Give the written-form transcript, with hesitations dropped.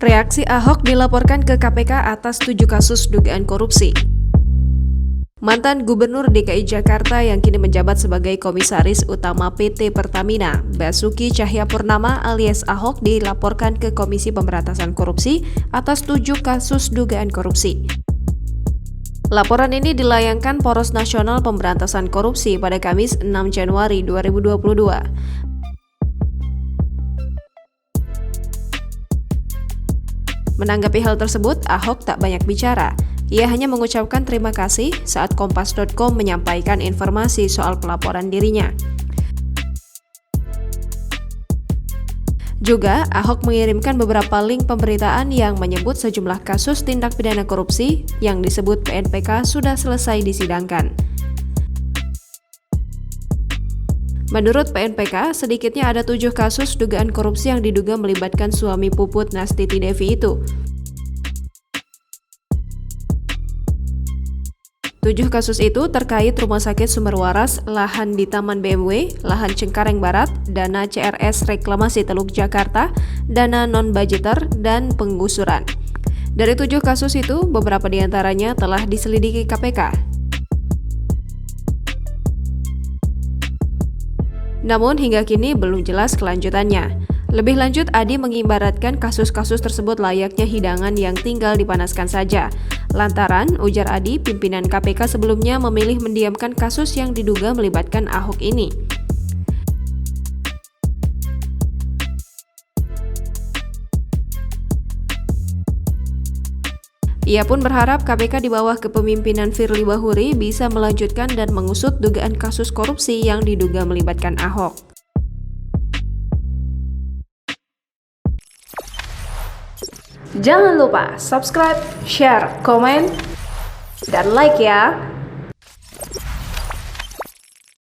Reaksi Ahok dilaporkan ke KPK atas 7 kasus dugaan korupsi. Mantan Gubernur DKI Jakarta yang kini menjabat sebagai Komisaris Utama PT Pertamina, Basuki Cahayapurnama alias Ahok dilaporkan ke Komisi Pemberantasan Korupsi atas 7 kasus dugaan korupsi. Laporan ini dilayangkan Poros Nasional Pemberantasan Korupsi pada Kamis 6 Januari 2022. Menanggapi hal tersebut, Ahok tak banyak bicara. Ia hanya mengucapkan terima kasih saat Kompas.com menyampaikan informasi soal pelaporan dirinya. Juga, Ahok mengirimkan beberapa link pemberitaan yang menyebut sejumlah kasus tindak pidana korupsi yang disebut PNPK sudah selesai disidangkan. Menurut PNPK, sedikitnya ada 7 kasus dugaan korupsi yang diduga melibatkan suami Puput Nastiti Devi itu. 7 kasus itu terkait Rumah Sakit Sumber Waras, lahan di Taman BMW, lahan Cengkareng Barat, dana CRS Reklamasi Teluk Jakarta, dana non-budgeter, dan penggusuran. Dari 7 kasus itu, beberapa diantaranya telah diselidiki KPK. Namun hingga kini belum jelas kelanjutannya. Lebih lanjut, Adi mengibaratkan kasus-kasus tersebut layaknya hidangan yang tinggal dipanaskan saja. Lantaran, ujar Adi, pimpinan KPK sebelumnya memilih mendiamkan kasus yang diduga melibatkan Ahok ini. Ia pun berharap KPK di bawah kepemimpinan Firly Bahuri bisa melanjutkan dan mengusut dugaan kasus korupsi yang diduga melibatkan Ahok. Jangan lupa subscribe, share, komen, dan like ya!